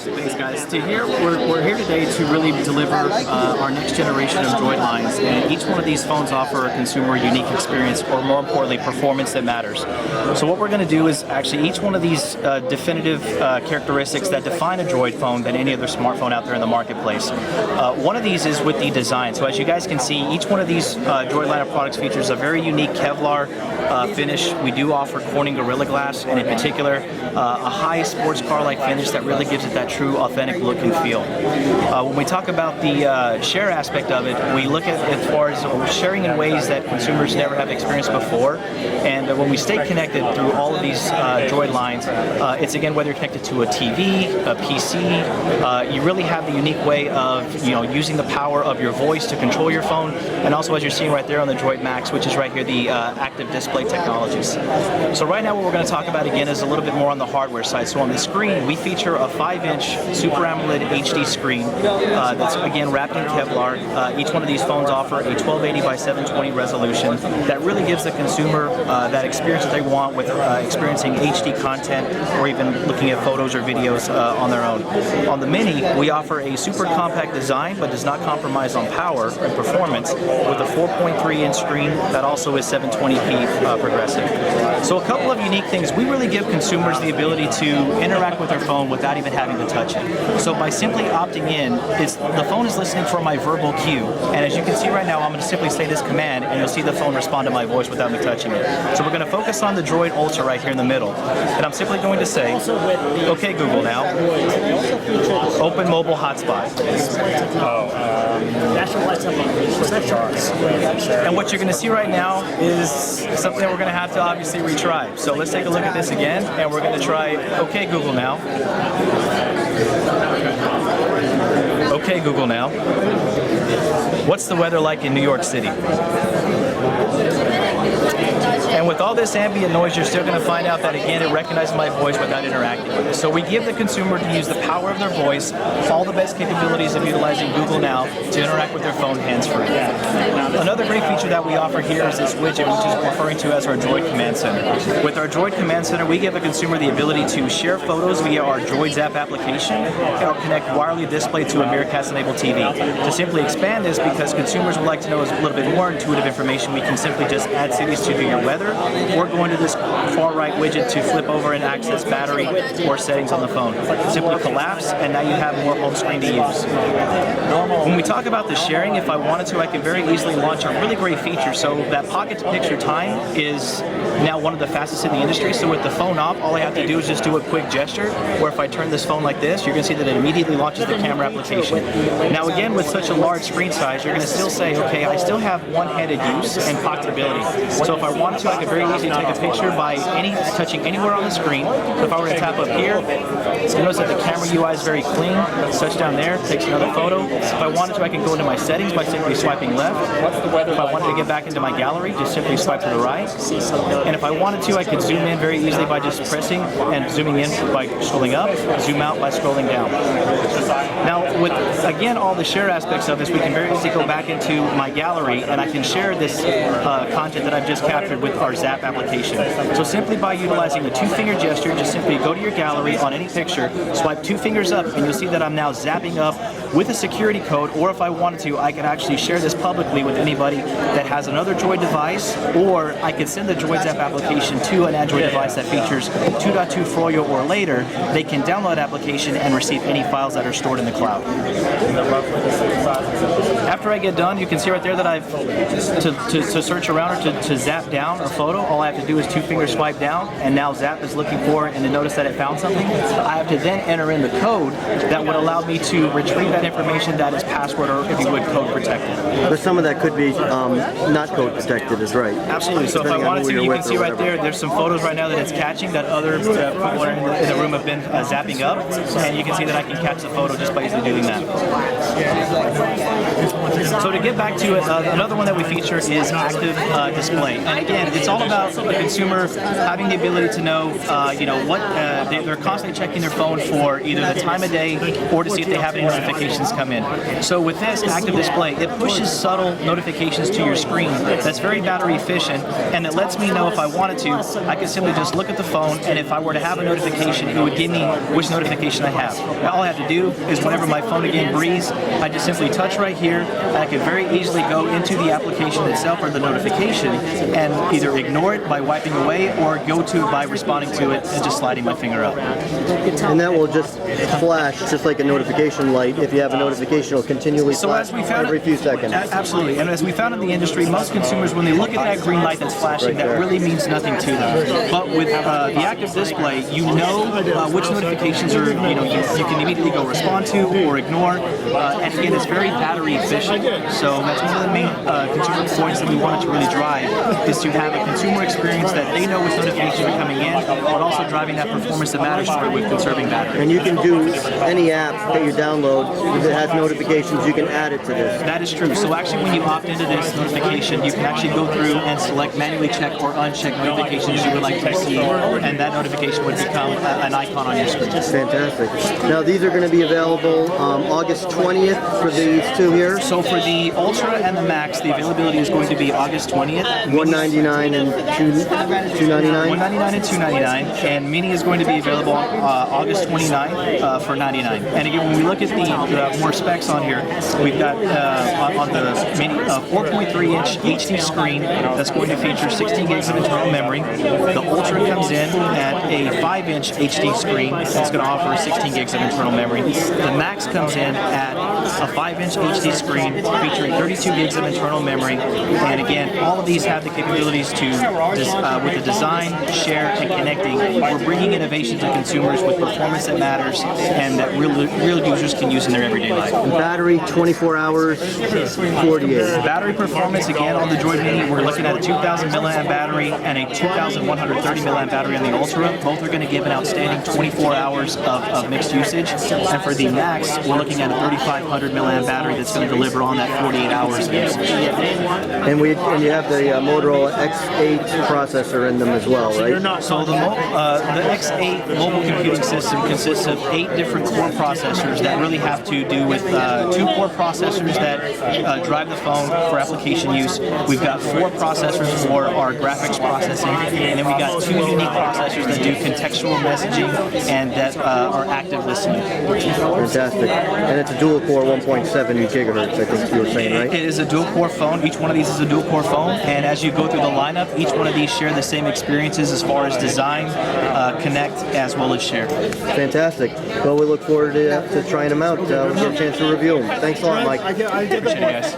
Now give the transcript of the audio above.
Thanks, guys. We're here today to really deliver our next generation of Droid lines, and each one of these phones offer a consumer unique experience, or more importantly, performance that matters. So what we're going to do is actually each one of these definitive characteristics that define a Droid phone than any other smartphone out there in the marketplace. One of these is with the design. So as you guys can see, each one of these Droid line of products features a very unique Kevlar finish. We do offer Corning Gorilla Glass, and in particular, a high sports car-like finish that really gives it that true, authentic look and feel. When we talk about the share aspect of it, we look at as far as sharing in ways that consumers never have experienced before. And when we stay connected through all of these Droid lines, it's again whether you're connected to a TV, a PC, you really have the unique way of using the power of your voice to control your phone, and also as you're seeing right there on the DROID MAXX, which is right here the active display technologies. So right now what we're going to talk about again is a little bit more on the hardware side. So on the screen we feature a 5-inch Super AMOLED HD screen that's again wrapped in Kevlar. Each one of these phones offer a 1280 by 720 resolution that really gives the consumer that experience that they want with experiencing HD content or even looking at photos or videos on their own. On the Mini we offer a super compact design but does not compromise on power and performance with a 4.3-inch screen that also is 720p progressive. So a couple of unique things. We really give consumers the ability to interact with their phone without even having to touch it. So by simply opting in, the phone is listening for my verbal cue, and as you can see right now, I'm going to simply say this command and you'll see the phone respond to my voice without me touching it. So we're going to focus on the Droid Ultra right here in the middle, and I'm simply going to say, okay Google now, open mobile hotspot. And what you're going to see right now is something that we're going to have to obviously retry. So let's take a look at this again, and we're going to try okay Google now. Okay Google now. What's the weather like in New York City? And with all this ambient noise, you're still going to find out that, again, it recognizes my voice without interacting with it. So we give the consumer to use the power of their voice, all the best capabilities of utilizing Google Now to interact with their phone hands-free. Another great feature that we offer here is this widget, which is referring to as our Droid Command Center. With our Droid Command Center, we give the consumer the ability to share photos via our Droids app application or connect wireless display to a Miracast-enabled TV. To simply expand this, because consumers would like to know a little bit more intuitive information, we can simply just add cities to your weather, or go into this far right widget to flip over and access battery or settings on the phone. Simply collapse, and now you have more home screen to use. When we talk about the sharing, if I wanted to, I could very easily launch a really great feature. So that pocket to picture time is now one of the fastest in the industry. So with the phone off, all I have to do is just do a quick gesture, or if I turn this phone like this, you're going to see that it immediately launches the camera application. Now again, with such a large screen size, you're going to still say, okay, I still have one-handed use and pocketability. So if I wanted to, I could very easily take a picture by touching anywhere on the screen. So if I were to tap up here, you'll notice that the camera UI is very clean. Touch down there, takes another photo. If I wanted to, I can go into my settings by simply swiping left. If I wanted to get back into my gallery, just simply swipe to the right. And if I wanted to, I could zoom in very easily by just pressing and zooming in by scrolling up, zoom out by scrolling down. Now, with, again, all the share aspects of this, we can very easily go back into my gallery, and I can share this content that I've just captured with our Zap application. So simply by utilizing the 2-finger gesture, just simply go to your gallery on any picture, swipe 2 fingers up, and you'll see that I'm now zapping up with a security code, or if I wanted to, I could actually share this publicly with anybody that has another Droid device, or I could send the Droid Zap application to an Android device that features 2.2 Froyo or later. They can download the application and receive any files that are stored in the cloud. After I get done, you can see right there that I've, to search around or to zap down a photo, all I have to do is 2-finger swipe down, and now Zap is looking for it, and to notice that it found something. I have to then enter in the code that would allow me to retrieve that information that is password, or if you would, code protected. But some of that could be not code protected, is right. Absolutely. So if I wanted to, you can see right there, there's some photos right now that it's catching that other people in the room have been zapping up, and you can see that I can catch the photo just by easily doing that. So to get back to it, another one that we feature is active display. And again, it's all about the consumer having the ability to know, what they're constantly checking their phone for either the time of day or to see if they have any notifications come in. So with this active display, it pushes subtle notifications to your screen that's very battery efficient, and it lets me know if I wanted to, I could simply just look at the phone, and if I were to have a notification, it would give me which notification I have. All I have to do is whenever my phone again breathes, I just simply touch right here, and I can very easily go into the application itself or the notification and either ignore it by wiping away or go to it by responding to it and just sliding my finger up. And that will just flash just like a notification light. If you have a notification, it'll continually flash every few seconds. Absolutely. And as we found in the industry, most consumers, when they look at that green light that's flashing, that really means nothing to them. But with the active display, you know which notifications are, you can immediately go respond to or ignore. And again, it's very battery efficient. So that's one of the main consumer points that we wanted to really drive, is to have a consumer experience that they know which notifications are coming in, but also driving that performance that matters for it with conserving battery. And you can do any app that you download that has notifications, you can add it to this. That is true. So actually when you opt into this notification, you can actually go through and select manually check or uncheck notifications you would like to see, and that notification would become an icon on your screen. Fantastic. Now these are going to be available August 20th for these two here. So for the Ultra and the Max, the availability is going to be August 20th. $199 and $299. $199 and $299, and Mini is going to be available August 29th for $99. And again, when we look at the more specs on here, we've got on the Mini a 4.3-inch HD screen that's going to feature 16 gigs of internal memory. The Ultra comes in at a 5-inch HD screen that's going to offer 16 gigs of internal memory. The Max comes in at a 5-inch HD screen featuring 32 gigs of internal memory. And again, all of these have the capabilities to, with the design, share, and connecting, we're bringing innovation to consumers with performance that matters and that real users can use in their everyday life. Battery, 24 hours, 48. Battery performance, again, on the Droid Mini, we're looking at a 2,000 milliamp battery and a 2,130 milliamp battery on the Ultra. Both are going to give an outstanding 24 hours of mixed usage. And for the Max, we're looking at a 3,500 milliamp battery that's going to deliver on that 48 hours of usage. And you have the Motorola X8 processor in them as well, right? So the X8 mobile computing system consists of 8 different core processors that really have to do with 2 core processors that drive the phone for application use. We've got 4 processors for our graphics processing, and then we got 2 unique processors that do contextual messaging and that are active listening. Fantastic. And it's a dual-core 1.7 gigahertz, I think you were saying, right? It is a dual-core phone. Each one of these is a dual-core phone, and as you go through the lineup, each one of these share the same experiences as far as design, connect, as well as share. Fantastic. Well, we look forward to trying them out. We'll get a chance to review them. Thanks a lot, Mike. Appreciate it, guys.